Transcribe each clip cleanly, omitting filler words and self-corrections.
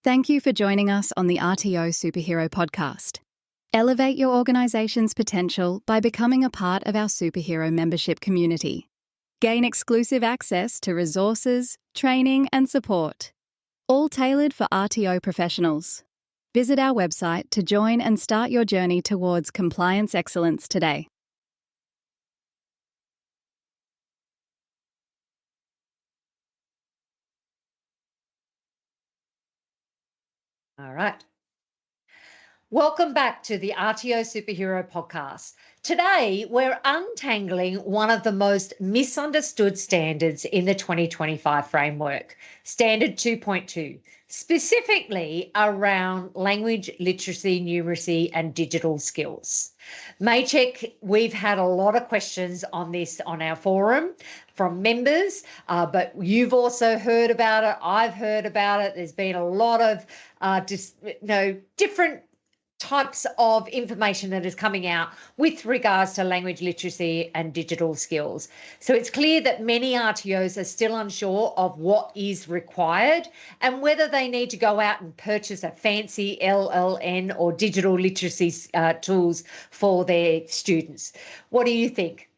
Thank you for joining us on the RTO Superhero Podcast. Elevate your organisation's potential by becoming a part of our superhero membership community. Gain exclusive access to resources, training and support, all tailored for RTO professionals. Visit our website to join and start your journey towards compliance excellence today. All right. Welcome back to the RTO Superhero Podcast. Today, we're untangling one of the most misunderstood standards in the 2025 framework, Standard 2.2, specifically around language literacy, numeracy, and digital skills. Maciek, we've had a lot of questions on this on our forum from members, but you've also heard about it. I've heard about it. There's been a lot of different types of information that is coming out with regards to language literacy and digital skills. So it's clear that many RTOs are still unsure of what is required and whether they need to go out and purchase a fancy LLN or digital literacy tools for their students. What do you think?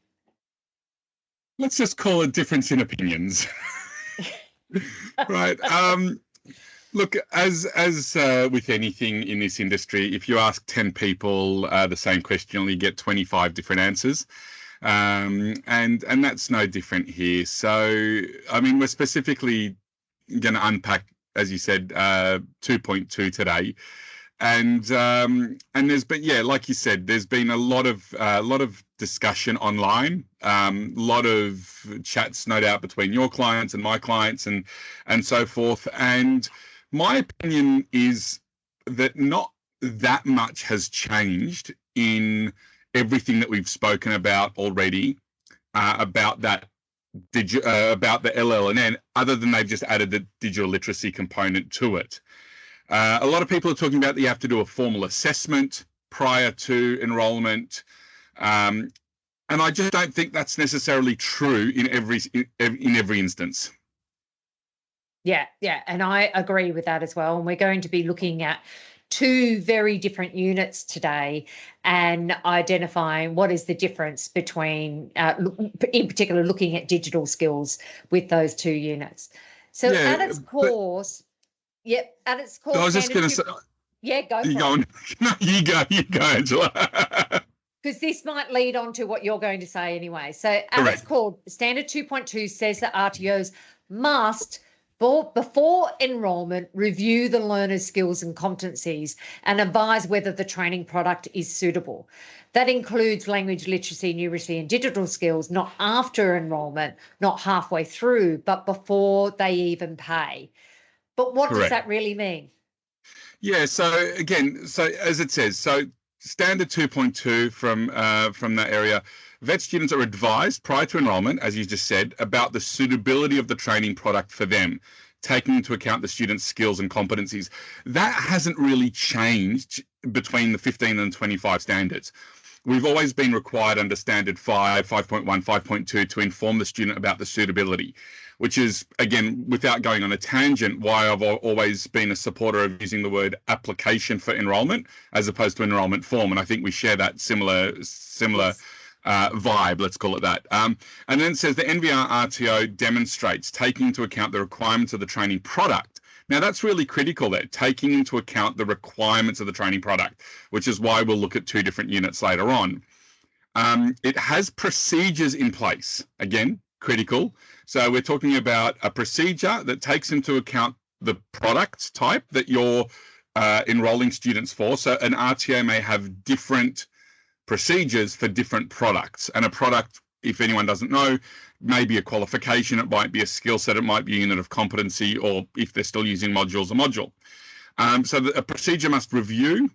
Let's just call it difference in opinions. Right. Look, as with anything in this industry, if you ask 10 people the same question, you get 25 different answers. And that's no different here. So, I mean, we're specifically going to unpack, as you said, 2.2 today. And there's been, like you said, there's been a lot of discussion online, a lot of chats, no doubt, between your clients and my clients and so forth. And my opinion is that not that much has changed in everything that we've spoken about already about the LLND, other than they've just added the digital literacy component to it. A lot of people are talking about that you have to do a formal assessment prior to enrolment, and I just don't think that's necessarily true in every instance. Yeah, and I agree with that as well. And we're going to be looking at two very different units today and identifying what is the difference between, in particular, looking at digital skills with those two units. So at its core, I was just going to say, go for it. No, you go, Angela. Because this might lead on to what you're going to say anyway. So at its core, Standard 2.2 says that RTOs must, before enrolment, review the learner's skills and competencies and advise whether the training product is suitable. That includes language literacy, numeracy, and digital skills, not after enrolment, not halfway through, but before they even pay. But what does that really mean? Yeah, so as it says, Standard 2.2 from that area, vet students are advised prior to enrolment, as you just said, about the suitability of the training product for them, taking into account the student's skills and competencies. That hasn't really changed between the 15 and 25 standards. We've always been required under Standard 5, 5.1, 5.2 to inform the student about the suitability, which is, again, without going on a tangent, why I've always been a supporter of using the word application for enrolment as opposed to enrolment form. And I think we share that similar vibe, let's call it that. And then it says the NVR RTO demonstrates taking into account the requirements of the training product. Now, that's really critical there, taking into account the requirements of the training product, which is why we'll look at two different units later on. It has procedures in place, again, critical. So we're talking about a procedure that takes into account the product type that you're enrolling students for. So an RTO may have different procedures for different products. And a product, if anyone doesn't know, may be a qualification, it might be a skill set, it might be a unit of competency, or if they're still using modules, a module. So a procedure must review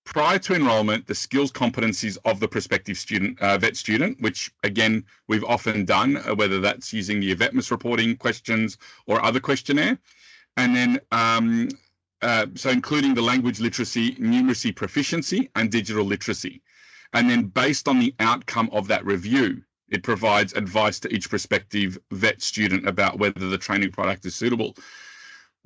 prior to enrolment the skills competencies of the prospective student, vet student, which again we've often done, whether that's using the vetmus reporting questions or other questionnaire, and then so including the language literacy, numeracy proficiency, and digital literacy, and then based on the outcome of that review, it provides advice to each prospective vet student about whether the training product is suitable.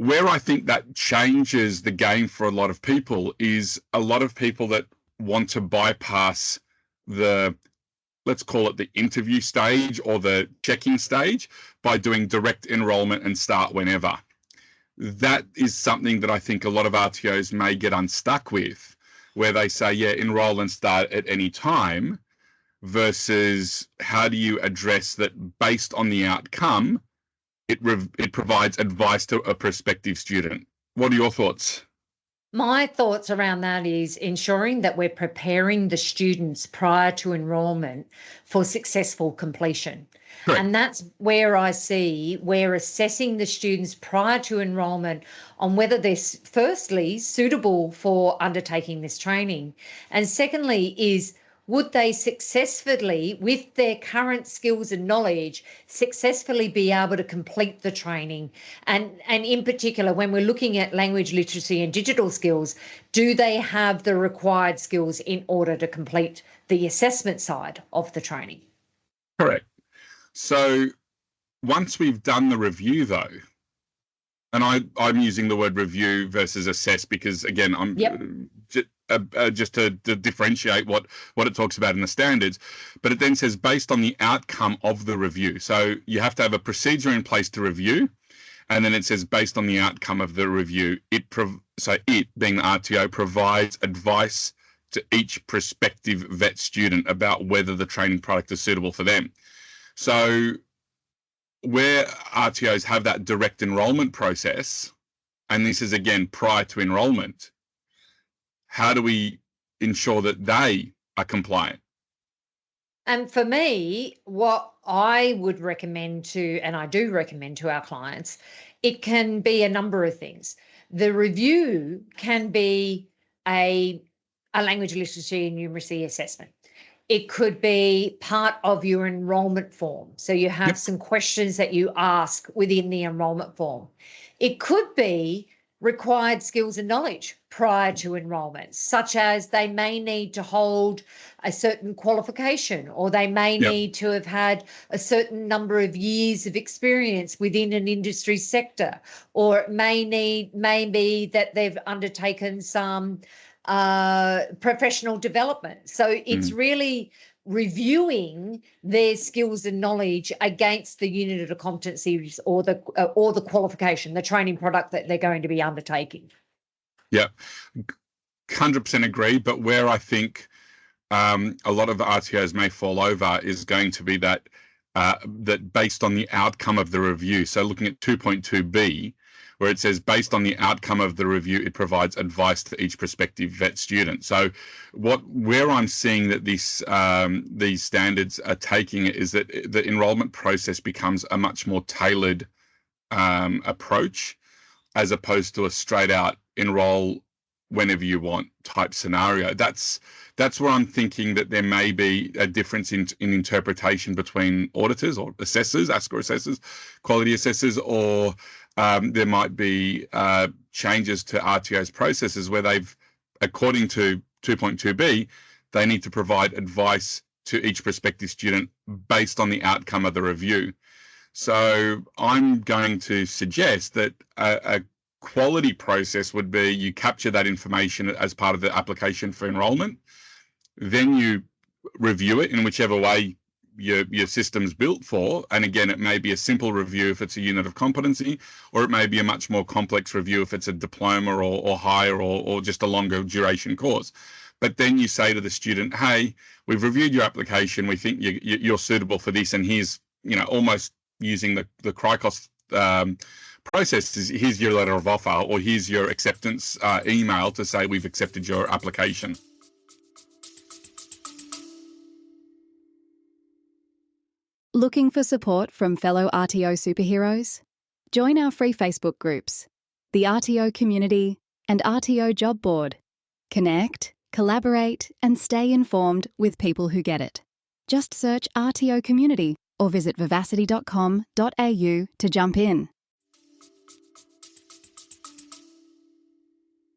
Where I think that changes the game for a lot of people is a lot of people that want to bypass the, let's call it the interview stage or the checking stage, by doing direct enrolment and start whenever. That is something that I think a lot of RTOs may get unstuck with, where they say, yeah, enroll and start at any time, versus how do you address that based on the outcome, it provides advice to a prospective student. What are your thoughts? My thoughts around that is ensuring that we're preparing the students prior to enrolment for successful completion. Correct. And that's where I see we're assessing the students prior to enrolment on whether they're firstly suitable for undertaking this training. And secondly is, would they successfully, with their current skills and knowledge, successfully be able to complete the training? And in particular, when we're looking at language literacy and digital skills, do they have the required skills in order to complete the assessment side of the training? Correct. So once we've done the review, though, and I'm using the word review versus assess because, again, I'm just to differentiate what it talks about in the standards, but it then says based on the outcome of the review. So you have to have a procedure in place to review, and then it says based on the outcome of the review, it being the RTO provides advice to each prospective vet student about whether the training product is suitable for them. So where RTOs have that direct enrolment process, and this is again prior to enrolment, how do we ensure that they are compliant? And for me, what I would recommend to, and I do recommend to our clients, it can be a number of things. The review can be a language literacy and numeracy assessment. It could be part of your enrolment form. So you have some questions that you ask within the enrolment form. It could be required skills and knowledge prior to enrolment, such as they may need to hold a certain qualification, or they may need to have had a certain number of years of experience within an industry sector, or it may be that they've undertaken some professional development. So it's really reviewing their skills and knowledge against the unit of competencies or the qualification, the training product that they're going to be undertaking. Yeah, 100% agree. But where I think a lot of the RTOs may fall over is going to be that based on the outcome of the review. So looking at 2.2b, where it says based on the outcome of the review, it provides advice to each prospective vet student. So where I'm seeing that these standards are taking it is that the enrolment process becomes a much more tailored approach, as opposed to a straight out enroll whenever you want type scenario. That's where I'm thinking that there may be a difference in interpretation between auditors or assessors, ASCA assessors, quality assessors, or there might be changes to RTO's processes where they've, according to 2.2b, they need to provide advice to each prospective student based on the outcome of the review. So I'm going to suggest that a quality process would be you capture that information as part of the application for enrolment, then you review it in whichever way your system's built for. And again, it may be a simple review if it's a unit of competency, or it may be a much more complex review if it's a diploma or higher or just a longer duration course. But then you say to the student, hey, we've reviewed your application. We think you're suitable for this. And here's, almost using the Cricos process, here's your letter of offer, or here's your acceptance email to say we've accepted your application. Looking for support from fellow RTO superheroes? Join our free Facebook groups, the RTO Community and RTO Job Board. Connect, collaborate, and stay informed with people who get it. Just search RTO Community or visit vivacity.com.au to jump in.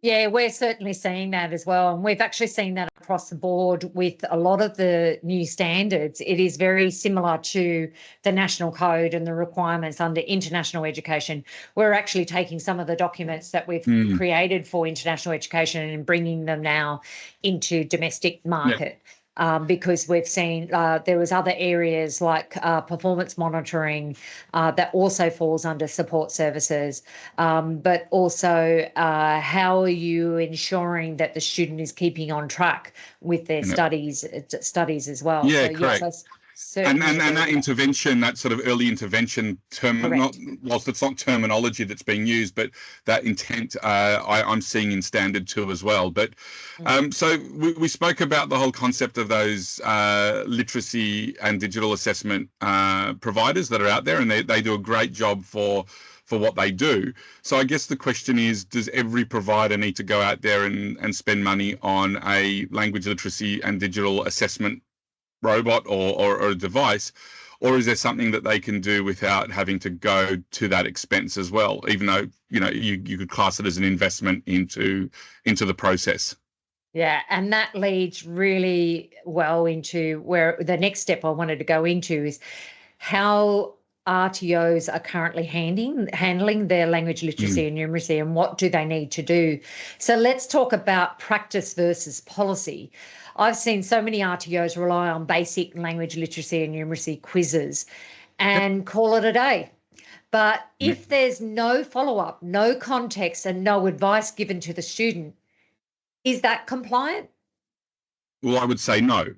Yeah, we're certainly seeing that as well. And we've actually seen that across the board with a lot of the new standards, it is very similar to the national code and the requirements under international education. We're actually taking some of the documents that we've created for international education and bringing them now into domestic market. Because we've seen there was other areas like performance monitoring that also falls under support services, but also how are you ensuring that the student is keeping on track with their studies as well? Yeah, so, correct. Yes, And that intervention, that sort of early intervention term, whilst it's not terminology that's being used, but that intent I'm seeing in Standard 2 as well. But so we spoke about the whole concept of those literacy and digital assessment providers that are out there, and they do a great job for what they do. So I guess the question is, does every provider need to go out there and spend money on a language literacy and digital assessment robot or a device, or is there something that they can do without having to go to that expense as well, even though you could class it as an investment into the process? Yeah, and that leads really well into where the next step I wanted to go into is how RTOs are currently handling their language literacy and numeracy, and what do they need to do. So let's talk about practice versus policy. I've seen so many RTOs rely on basic language literacy and numeracy quizzes and call it a day. But if there's no follow-up, no context, and no advice given to the student, is that compliant? Well, I would say no,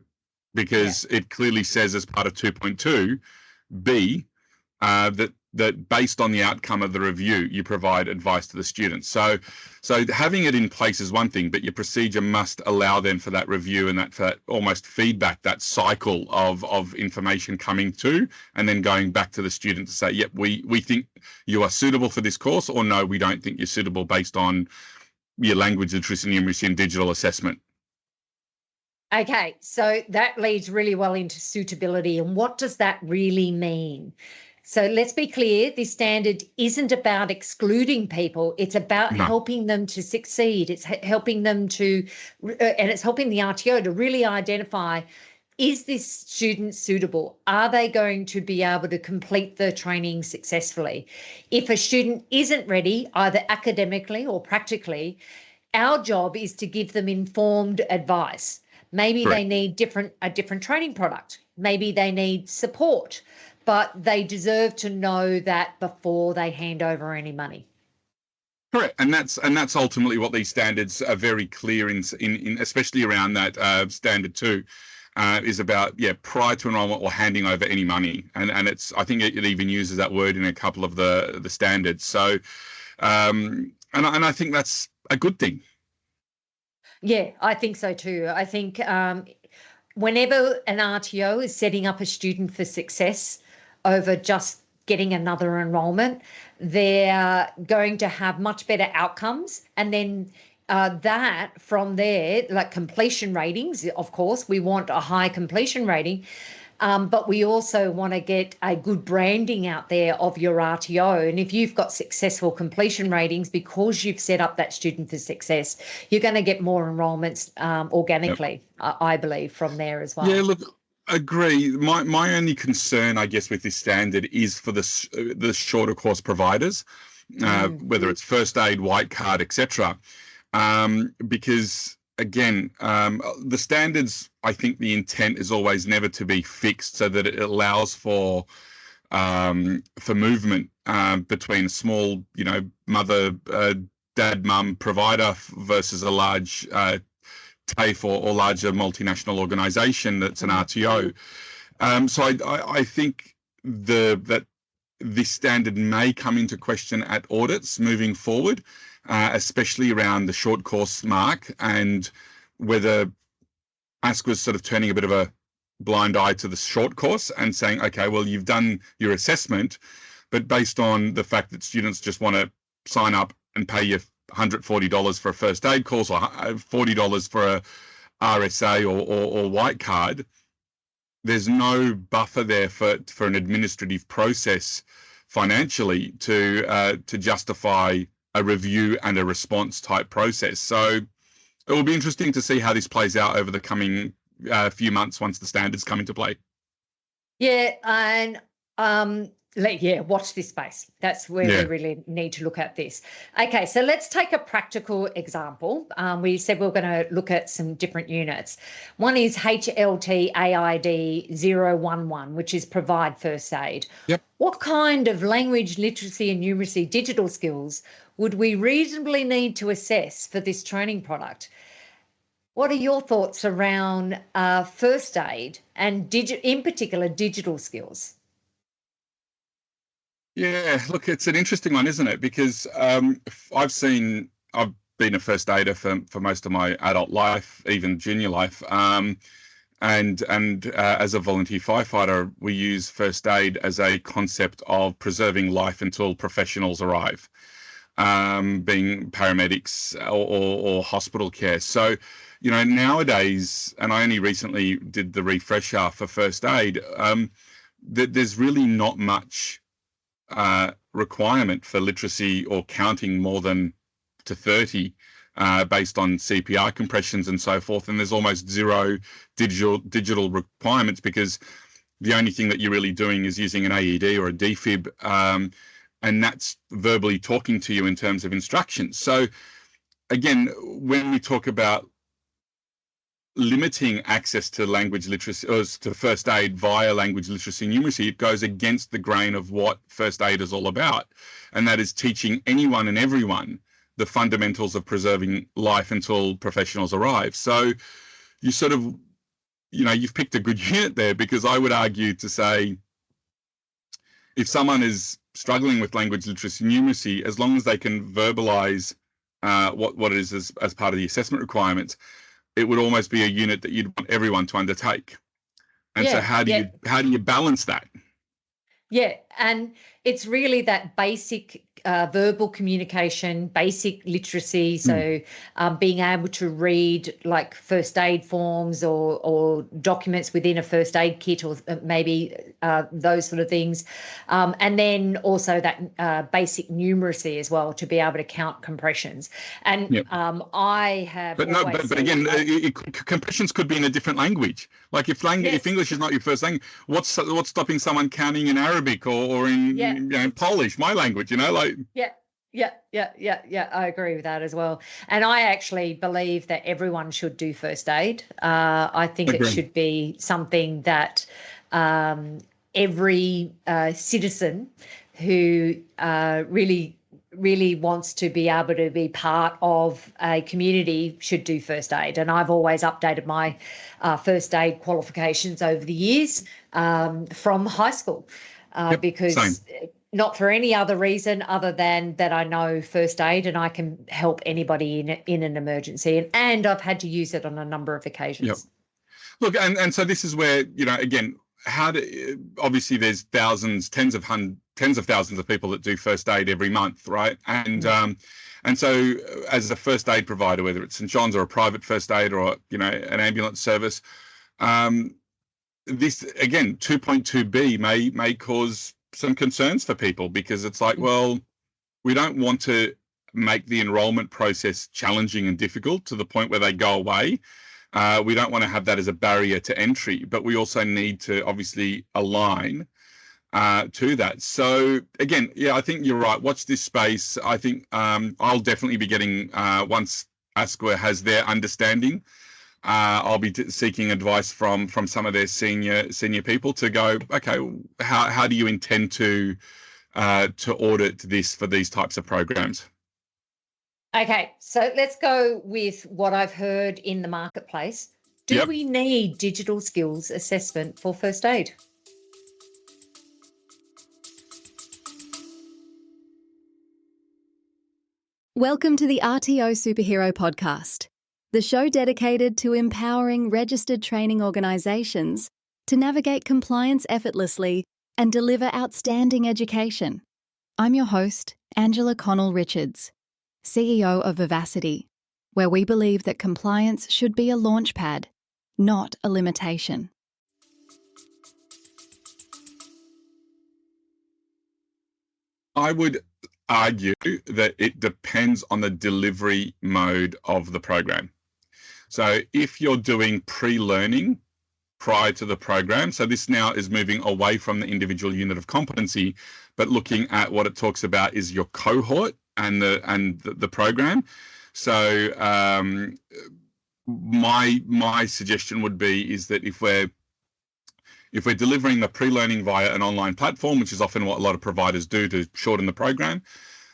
because it clearly says as part of 2.2B that based on the outcome of the review, you provide advice to the students. So having it in place is one thing, but your procedure must allow them for that review and for that almost feedback, that cycle of information coming to, and then going back to the student to say, yep, we think you are suitable for this course, or no, we don't think you're suitable based on your language literacy, numeracy, and digital assessment. Okay, so that leads really well into suitability. And what does that really mean? So let's be clear, this standard isn't about excluding people. It's about helping them to succeed. It's helping them to, and it's helping the RTO to really identify, is this student suitable? Are they going to be able to complete the training successfully? If a student isn't ready, either academically or practically, our job is to give them informed advice. Maybe they need a different training product. Maybe they need support, but they deserve to know that before they hand over any money. Correct, and that's ultimately what these standards are very clear in especially around that Standard 2 is about, prior to enrolment or handing over any money, and it's, I think it even uses that word in a couple of the standards. So, and I think that's a good thing. Yeah, I think so too. I think whenever an RTO is setting up a student for success over just getting another enrolment, they're going to have much better outcomes. And then that from there, like completion ratings, of course, we want a high completion rating, but we also want to get a good branding out there of your RTO. And if you've got successful completion ratings because you've set up that student for success, you're going to get more enrolments organically, I believe, from there as well. Yeah, look, agree. My only concern, I guess, with this standard is for the shorter course providers, whether it's first aid, white card, etc. Because again, the standards, I think the intent is always never to be fixed, so that it allows for movement between a small, mother, dad, mum provider versus a large TAFE or larger multinational organisation that's an RTO. So I think that this standard may come into question at audits moving forward, especially around the short course mark, and whether ASC was sort of turning a bit of a blind eye to the short course and saying, okay, well, you've done your assessment, but based on the fact that students just want to sign up and pay you $140 for a first aid course or $40 for a RSA or white card, there's no buffer there for an administrative process financially to justify a review and a response type process. So It will be interesting to see how this plays out over the coming few months once the standards come into play. Yeah, and watch this space. That's where we really need to look at this. Okay, so let's take a practical example. We said we're going to look at some different units. One is HLT AID 011, which is provide first aid. Yep. What kind of language, literacy and numeracy digital skills would we reasonably need to assess for this training product? What are your thoughts around first aid and in particular digital skills? Yeah, look, it's an interesting one, isn't it? Because I've been a first aider for most of my adult life, even junior life. And as a volunteer firefighter, we use first aid as a concept of preserving life until professionals arrive, being paramedics or hospital care. So, nowadays, and I only recently did the refresher for first aid, there's really not much requirement for literacy or counting more than to 30 based on CPR compressions and so forth. And there's almost zero digital requirements because the only thing that you're really doing is using an AED or a defib, and that's verbally talking to you in terms of instructions. So again, when we talk about limiting access to language literacy or to first aid via language literacy and numeracy, it goes against the grain of what first aid is all about. And that is teaching anyone and everyone the fundamentals of preserving life until professionals arrive. So you sort of, you've picked a good unit there, because I would argue to say, if someone is struggling with language literacy and numeracy, as long as they can verbalize what it is as part of the assessment requirements, it would almost be a unit that you'd want everyone to undertake. And so how do you balance that? Yeah, and it's really that basic verbal communication, basic literacy. So being able to read like first aid forms or documents within a first aid kit, or maybe those sort of things. And then also that basic numeracy as well, to be able to count compressions. And I have. But again, compressions could be in a different language. Like if English is not your first language, what's stopping someone counting in Arabic or in Polish, my language? Yeah, I agree with that as well. And I actually believe that everyone should do first aid. I think it should be something that every citizen who really wants to be able to be part of a community should do first aid. And I've always updated my first aid qualifications over the years from high school because same. Not for any other reason other than that I know first aid and I can help anybody in an emergency. And I've had to use it on a number of occasions. Yep. Look, and so this is where, again, obviously there's tens of thousands of people that do first aid every month, right? And so as a first aid provider, whether it's St. John's or a private first aid or, an ambulance service, this, again, 2.2b may cause some concerns for people, because it's like, well, we don't want to make the enrolment process challenging and difficult to the point where they go away. We don't want to have that as a barrier to entry, but we also need to obviously align to that. So again, I think you're right. Watch this space. I think I'll definitely be getting, once ASQA has their understanding, I'll be seeking advice from some of their senior people to go, okay, how do you intend to audit this for these types of programs? Okay, so let's go with what I've heard in the marketplace. Do we need digital skills assessment for first aid? Welcome to the RTO Superhero Podcast, the show dedicated to empowering registered training organisations to navigate compliance effortlessly and deliver outstanding education. I'm your host, Angela Connell-Richards, CEO of Vivacity, where we believe that compliance should be a launchpad, not a limitation. I would argue that it depends on the delivery mode of the program. So if you're doing pre-learning prior to the program, so this now is moving away from the individual unit of competency, but looking at what it talks about is your cohort and the program. So my suggestion would be is that if we're delivering the pre-learning via an online platform, which is often what a lot of providers do to shorten the program,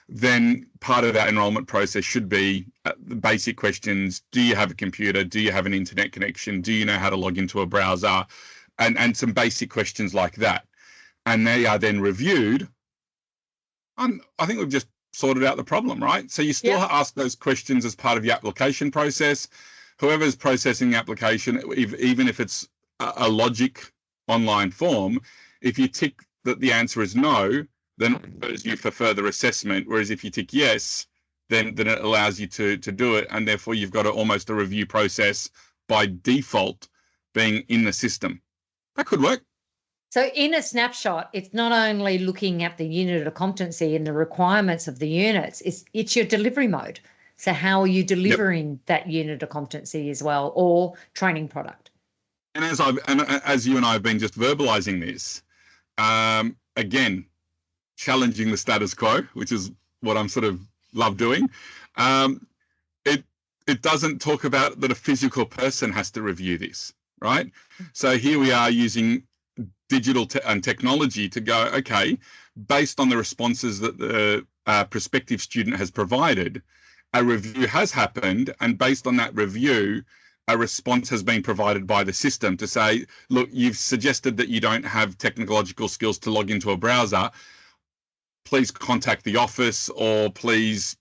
then part of that enrolment process should be the basic questions. Do you have a computer? Do you have an internet connection? Do you know how to log into a browser? And some basic questions like that. And they are then reviewed. I think we've just sorted out the problem, right? So you still ask those questions as part of your application process. Whoever's processing the application, even if it's a logic online form, if you tick that the answer is no, then it refers you for further assessment. Whereas if you tick yes, then it allows you to do it. And therefore you've got almost a review process by default being in the system. That could work. So in a snapshot, it's not only looking at the unit of competency and the requirements of the units, it's your delivery mode. So how are you delivering that unit of competency as well, or training product? And as you and I have been just verbalizing this, again, challenging the status quo, which is what I'm sort of love doing. It doesn't talk about that a physical person has to review this, right? So here we are using digital and technology to go, okay, based on the responses that the prospective student has provided, a review has happened, and based on that review, a response has been provided by the system to say, look, you've suggested that you don't have technological skills to log into a browser. Please contact the office, or please,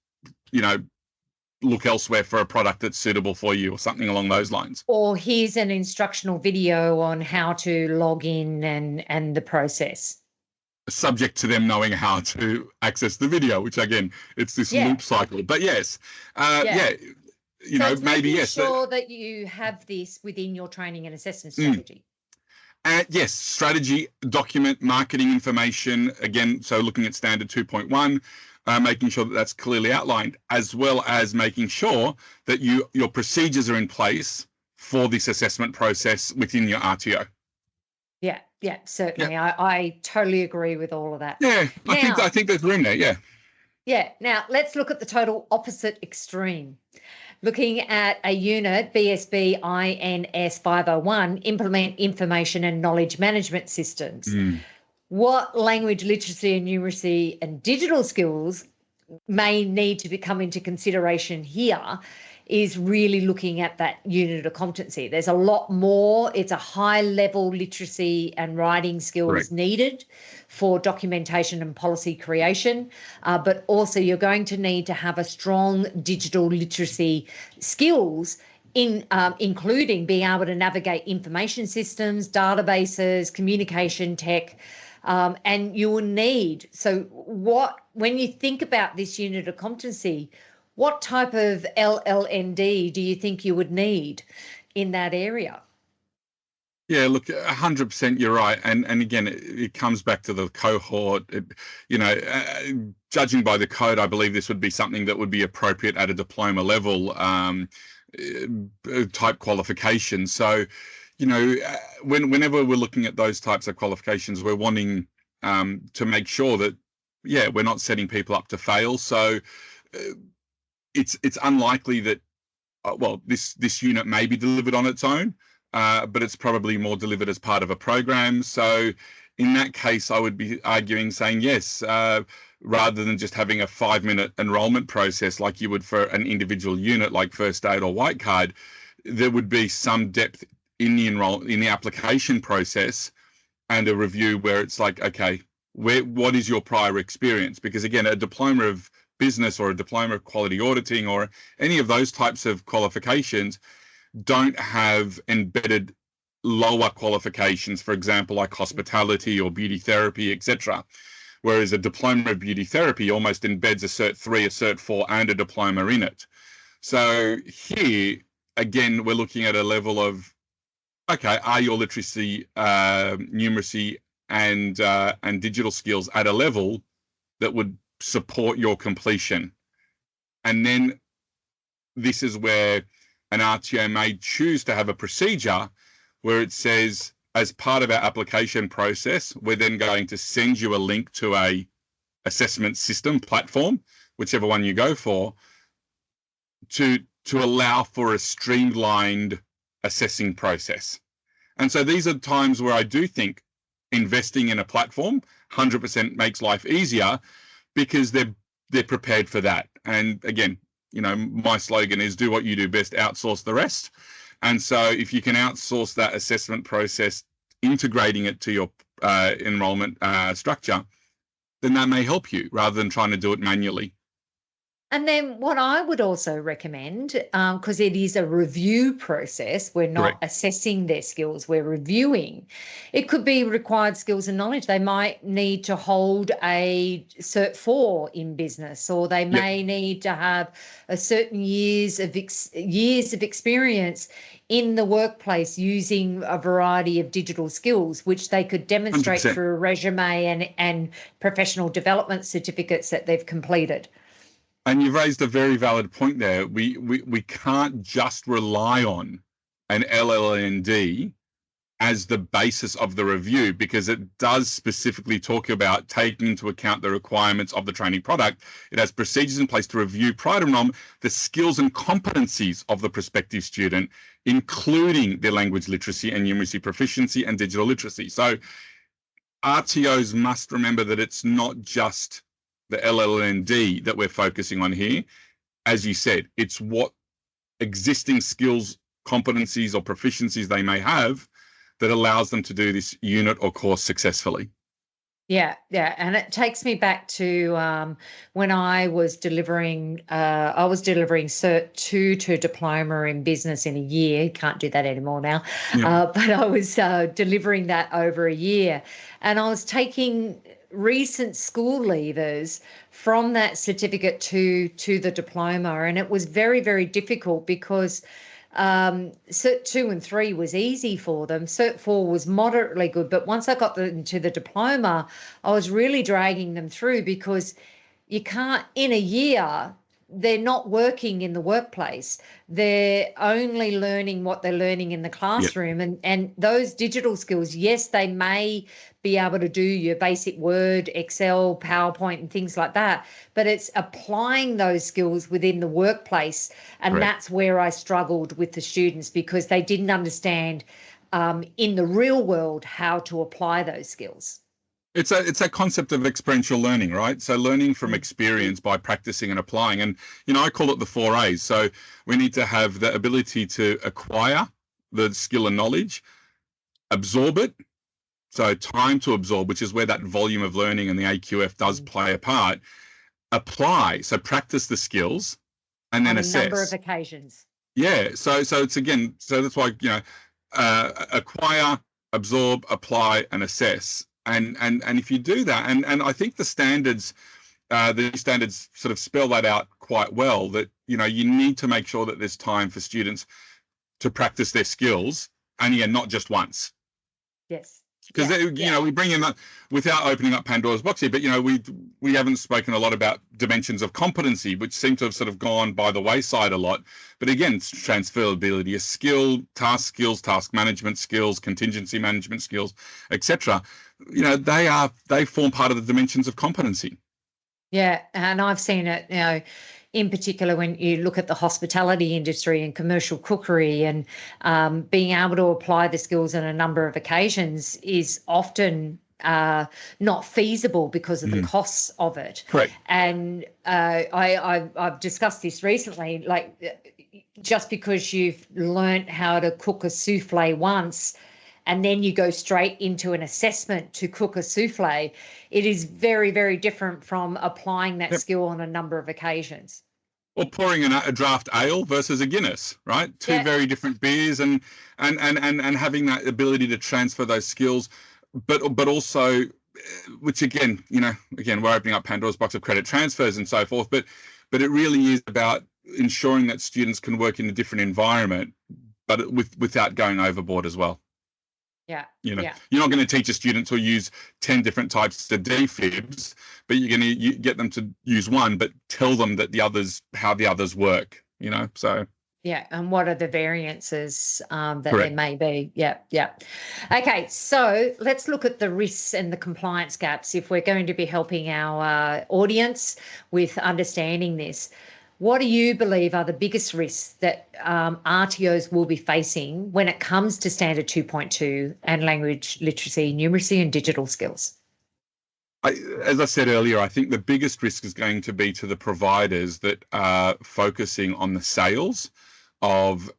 look elsewhere for a product that's suitable for you, or something along those lines. Or here's an instructional video on how to log in and the process. Subject to them knowing how to access the video, which again, it's this loop cycle. But yes, maybe yes. Sure that you have this within your training and assessment strategy. Yes, strategy, document, marketing information, again, so looking at standard 2.1, making sure that that's clearly outlined, as well as making sure that your procedures are in place for this assessment process within your RTO. Yeah, certainly. Yeah. I totally agree with all of that. Yeah, I think there's room there, yeah. Yeah, now let's look at the total opposite extreme. Looking at a unit, BSB INS 501, implement information and knowledge management systems. What language literacy and numeracy and digital skills may need to come into consideration here is really looking at that unit of competency. There's a lot more. It's a high-level literacy and writing skills needed for documentation and policy creation, but also you're going to need to have a strong digital literacy skills including being able to navigate information systems, databases, communication tech, and you will need. So when you think about this unit of competency, what type of LLND do you think you would need in that area? Yeah, look, 100% you're right. And again, it comes back to the cohort. Judging by the code, I believe this would be something that would be appropriate at a diploma level type qualification. So, whenever we're looking at those types of qualifications, we're wanting to make sure that, we're not setting people up to fail. So it's unlikely that, this unit may be delivered on its own, but it's probably more delivered as part of a program. So in that case, I would be saying yes, rather than just having a 5-minute enrolment process like you would for an individual unit like first aid or white card, there would be some depth in the application process and a review where it's like, okay, what is your prior experience? Because again, a diploma of business or a diploma of quality auditing or any of those types of qualifications don't have embedded lower qualifications, for example, like hospitality or beauty therapy, etc. Whereas a diploma of beauty therapy almost embeds a Cert 3, a Cert 4 and a diploma in it. So here, again, we're looking at a level of, okay, are your literacy, numeracy and digital skills at a level that would support your completion? And then this is where an RTO may choose to have a procedure where it says, as part of our application process, we're then going to send you a link to a assessment system platform, whichever one you go for, to allow for a streamlined assessing process. And so these are times where I do think investing in a platform 100% makes life easier, because they're prepared for that. And again, my slogan is do what you do best, outsource the rest. And so if you can outsource that assessment process, integrating it to your enrolment structure, then that may help you rather than trying to do it manually. And then what I would also recommend, because it is a review process, we're not Correct. assessing their skills, we're reviewing. It could be required skills and knowledge. They might need to hold a Cert 4 in business, or they may need to have a certain years of experience in the workplace using a variety of digital skills, which they could demonstrate 100%. through a resume and professional development certificates that they've completed. And you've raised a very valid point there. We can't just rely on an LLND as the basis of the review, because it does specifically talk about taking into account the requirements of the training product. It has procedures in place to review prior to enrollment the skills and competencies of the prospective student, including their language literacy and numeracy proficiency and digital literacy. So RTOs must remember that it's not just the LLND that we're focusing on here. As you said, it's what existing skills, competencies, or proficiencies they may have that allows them to do this unit or course successfully. Yeah. And it takes me back to when I was delivering Cert 2 to Diploma in Business in a year. Can't do that anymore now. But I was delivering that over a year. And I was taking recent school leavers from that certificate to the diploma. And it was very, very difficult because Cert 2 and 3 was easy for them. Cert 4 was moderately good. But once I got into the diploma, I was really dragging them through, because you can't, in a year, they're not working in the workplace. They're only learning what they're learning in the classroom. And those digital skills, yes, they may be able to do your basic Word, Excel, PowerPoint and things like that, but it's applying those skills within the workplace. And that's where I struggled with the students, because they didn't understand in the real world how to apply those skills. It's a concept of experiential learning, right? So learning from experience by practicing and applying. And, I call it the 4 A's. So we need to have the ability to acquire the skill and knowledge, absorb it. So time to absorb, which is where that volume of learning and the AQF does play a part. Apply, so practice the skills, and then assess. On a number of occasions. Yeah, so it's again, so that's why, acquire, absorb, apply, and assess. And if you do that, and I think the standards sort of spell that out quite well, that, you need to make sure that there's time for students to practice their skills, and not just once. Yes. Because we bring in that without opening up Pandora's box here, but we haven't spoken a lot about dimensions of competency, which seem to have sort of gone by the wayside a lot. But again, it's transferability, a skill, task skills, task management skills, contingency management skills, etc. They form part of the dimensions of competency. Yeah, and I've seen it, in particular when you look at the hospitality industry and commercial cookery, and being able to apply the skills on a number of occasions is often not feasible because of the costs of it. Correct. And I've discussed this recently, like just because you've learnt how to cook a souffle once and then you go straight into an assessment to cook a souffle, it is very, very different from applying that skill on a number of occasions. Or pouring a draft ale versus a Guinness, right? Two very different beers, and having that ability to transfer those skills, but also, which again, we're opening up Pandora's box of credit transfers and so forth, but it really is about ensuring that students can work in a different environment, but without going overboard as well. Yeah. You're not going to teach a student to use 10 different types of defibs, but you're going to get them to use one, but tell them that how the others work, so. Yeah, and what are the variances that there Correct. may be? Yeah, yeah. Okay, so let's look at the risks and the compliance gaps if we're going to be helping our audience with understanding this. What do you believe are the biggest risks that RTOs will be facing when it comes to Standard 2.2 and language literacy, numeracy and digital skills? As I said earlier, I think the biggest risk is going to be to the providers that are focusing on the sales of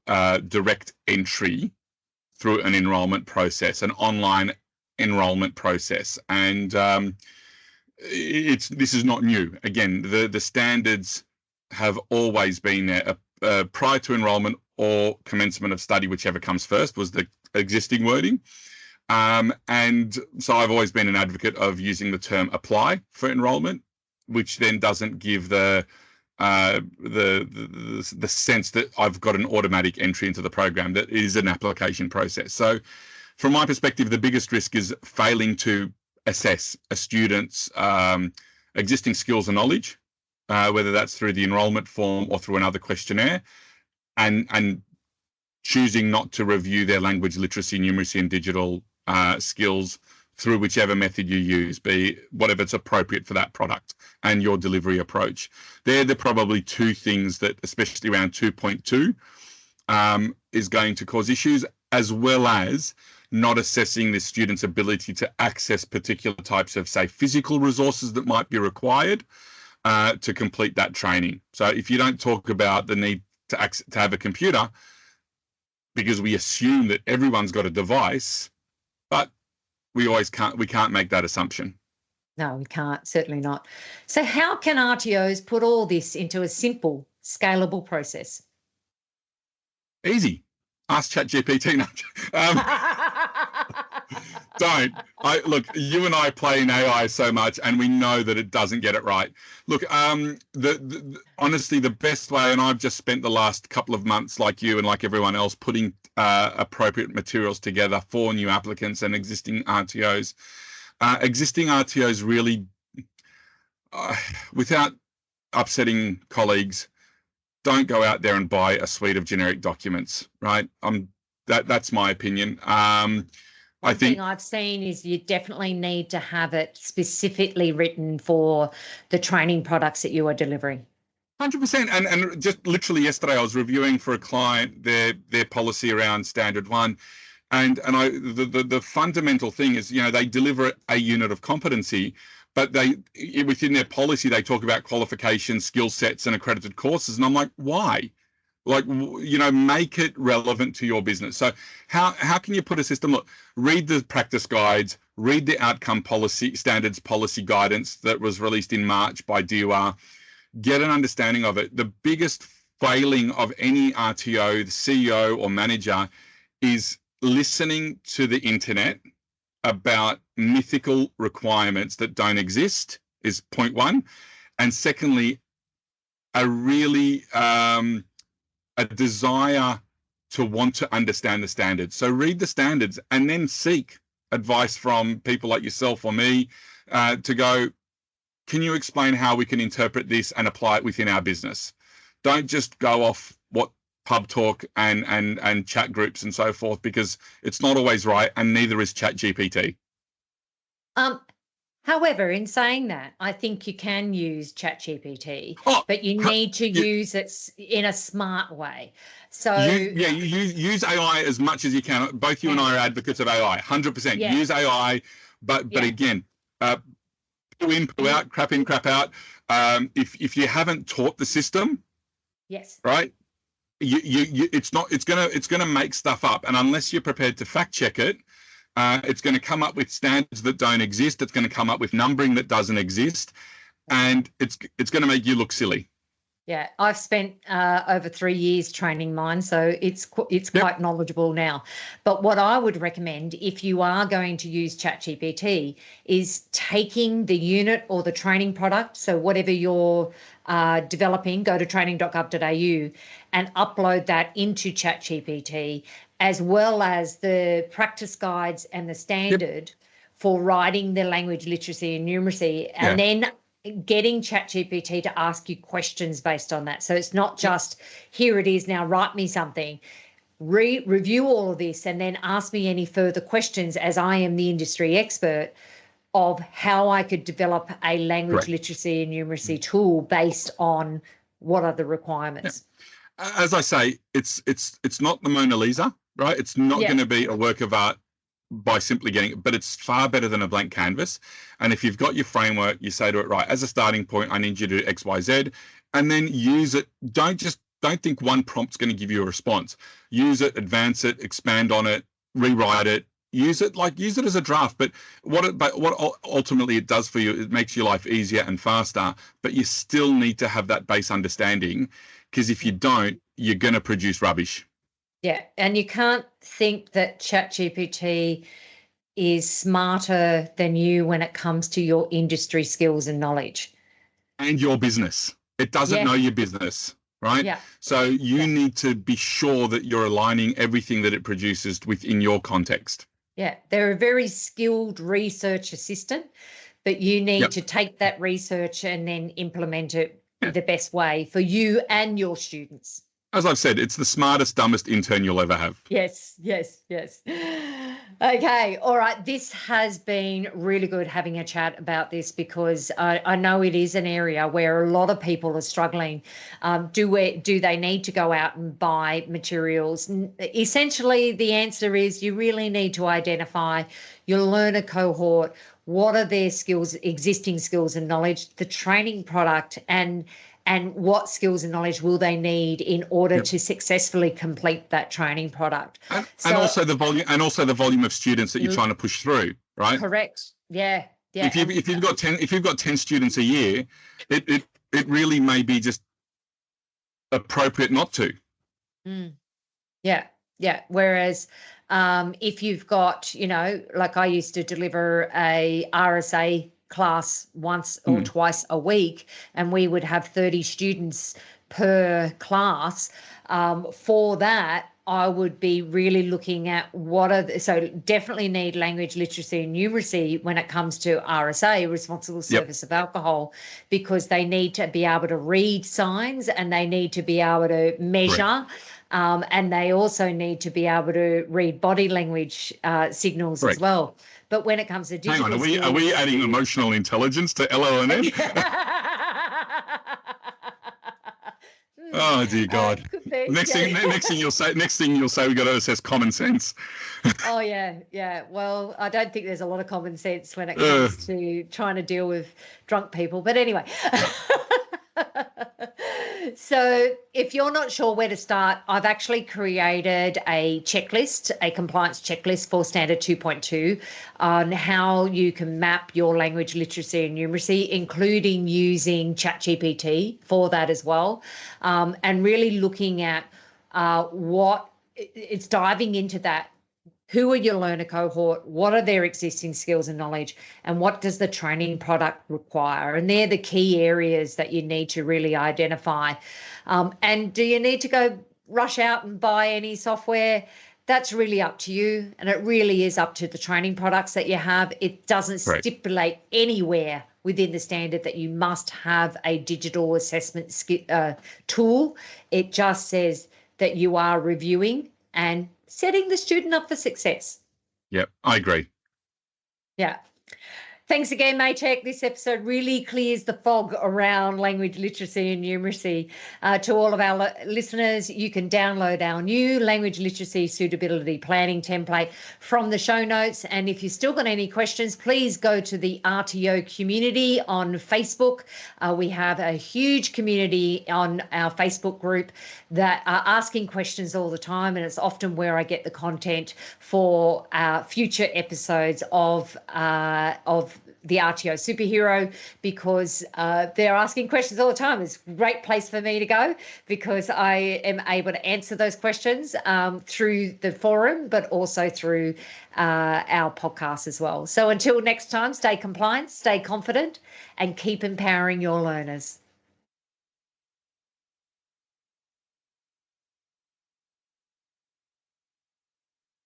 direct entry through an enrolment process, an online enrolment process. And this is not new. Again, the standards have always been there. Prior to enrolment or commencement of study, whichever comes first, was the existing wording. And so I've always been an advocate of using the term apply for enrolment, which then doesn't give the sense that I've got an automatic entry into the program. That is an application process. So from my perspective, the biggest risk is failing to assess a student's existing skills and knowledge, whether that's through the enrolment form or through another questionnaire, and choosing not to review their language literacy, numeracy and digital skills through whichever method you use, be whatever's appropriate for that product and your delivery approach. They're the probably two things that, especially around 2.2, is going to cause issues, as well as not assessing the student's ability to access particular types of, say, physical resources that might be required to complete that training. So if you don't talk about the need to have a computer, because we assume that everyone's got a device, but we can't make that assumption. No, we can't, certainly not. So how can RTOs put all this into a simple, scalable process? Easy. Ask ChatGPT. Don't. Look, you and I play in AI so much, and we know that it doesn't get it right. Look, honestly, the best way, and I've just spent the last couple of months, like you and like everyone else, putting appropriate materials together for new applicants and existing RTOs. Existing RTOs really, without upsetting colleagues, don't go out there and buy a suite of generic documents, right? That's my opinion. I think I've seen is you definitely need to have it specifically written for the training products that you are delivering. 100%. And just literally yesterday, I was reviewing for a client their policy around Standard 1. And the fundamental thing is, they deliver a unit of competency, but within their policy, they talk about qualifications, skill sets, and accredited courses. And I'm like, why? Like, make it relevant to your business. So how can you put a system? Look, read the practice guides, read the outcome policy standards policy guidance that was released in March by DOR, get an understanding of it. The biggest failing of any RTO, the CEO or manager, is listening to the internet about mythical requirements that don't exist, is point one. And secondly, a desire to want to understand the standards. So read the standards and then seek advice from people like yourself or me to go, can you explain how we can interpret this and apply it within our business? Don't just go off what pub talk and chat groups and so forth, because it's not always right, and neither is ChatGPT. However, in saying that, I think you can use ChatGPT, but you need to use it in a smart way. So you use AI as much as you can. Both you and I are advocates of AI. 100%. Yeah. Use AI, but again, poo in, poo out, crap in, crap out. If you haven't taught the system, yes, right, it's gonna make stuff up, and unless you're prepared to fact check it, it's going to come up with standards that don't exist. It's going to come up with numbering that doesn't exist, and it's going to make you look silly. Yeah, I've spent over 3 years training mine, so it's quite knowledgeable now. But what I would recommend, if you are going to use ChatGPT, is taking the unit or the training product, so whatever you're developing, go to training.gov.au and upload that into ChatGPT, as well as the practice guides and the standard for writing the language literacy and numeracy, and then getting ChatGPT to ask you questions based on that. So it's not just, here it is, now write me something. Review all of this and then ask me any further questions, as I am the industry expert, of how I could develop a language literacy and numeracy tool based on what are the requirements. Yeah. As I say, it's not the Mona Lisa, right? It's not going to be a work of art by simply getting it, but it's far better than a blank canvas. And if you've got your framework, you say to it, right, as a starting point, I need you to do X, Y, Z, and then use it. Don't think one prompt's going to give you a response. Use it, advance it, expand on it, rewrite it, use it as a draft. But what ultimately it does for you, it makes your life easier and faster, but you still need to have that base understanding, because if you don't, you're going to produce rubbish. Yeah, and you can't think that ChatGPT is smarter than you when it comes to your industry skills and knowledge. And your business. It doesn't know your business, right? Yeah. So you need to be sure that you're aligning everything that it produces within your context. Yeah, they're a very skilled research assistant, but you need to take that research and then implement it the best way for you and your students. As I've said, it's the smartest, dumbest intern you'll ever have. Yes. Okay, all right. This has been really good having a chat about this, because I know it is an area where a lot of people are struggling. Do they need to go out and buy materials? Essentially, the answer is you really need to identify your learner cohort. What are their skills, existing skills and knowledge, the training product, and what skills and knowledge will they need in order to successfully complete that training product. And also the volume of students that you're trying to push through, right? Correct. Yeah. If you've got 10 students a year, it really may be just appropriate not to. Yeah. Whereas if you've got, like I used to deliver a RSA class once or twice a week, and we would have 30 students per class. For that, I would be really looking at so definitely need language literacy and numeracy when it comes to RSA, responsible service of alcohol, because they need to be able to read signs and they need to be able to measure. And they also need to be able to read body language signals as well. But when it comes to digital skills, are we adding emotional intelligence to LLND? Oh dear God! Next thing you'll say, we got to assess common sense. Oh yeah. Well, I don't think there's a lot of common sense when it comes to trying to deal with drunk people. But anyway. So if you're not sure where to start, I've actually created a checklist, a compliance checklist for Standard 2.2 on how you can map your language literacy and numeracy, including using ChatGPT for that as well, and really looking at what it's diving into that. Who are your learner cohort? What are their existing skills and knowledge? And what does the training product require? And they're the key areas that you need to really identify. And do you need to go rush out and buy any software? That's really up to you. And it really is up to the training products that you have. It doesn't stipulate anywhere within the standard that you must have a digital assessment tool. It just says that you are reviewing and setting the student up for success. Yep, I agree. Yeah. Thanks again, Maciek. This episode really clears the fog around language literacy and numeracy. To all of our listeners, you can download our new language literacy suitability planning template from the show notes. And if you've still got any questions, please go to the RTO community on Facebook. We have a huge community on our Facebook group that are asking questions all the time, and it's often where I get the content for future episodes of the RTO Superhero, because they're asking questions all the time. It's a great place for me to go because I am able to answer those questions through the forum, but also through our podcast as well. So until next time, stay compliant, stay confident, and keep empowering your learners.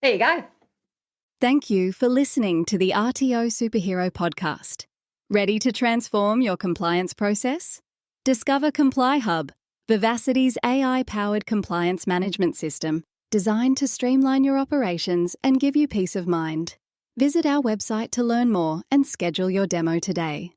There you go. Thank you for listening to the RTO Superhero Podcast. Ready to transform your compliance process? Discover Comply Hub, Vivacity's AI-powered compliance management system, designed to streamline your operations and give you peace of mind. Visit our website to learn more and schedule your demo today.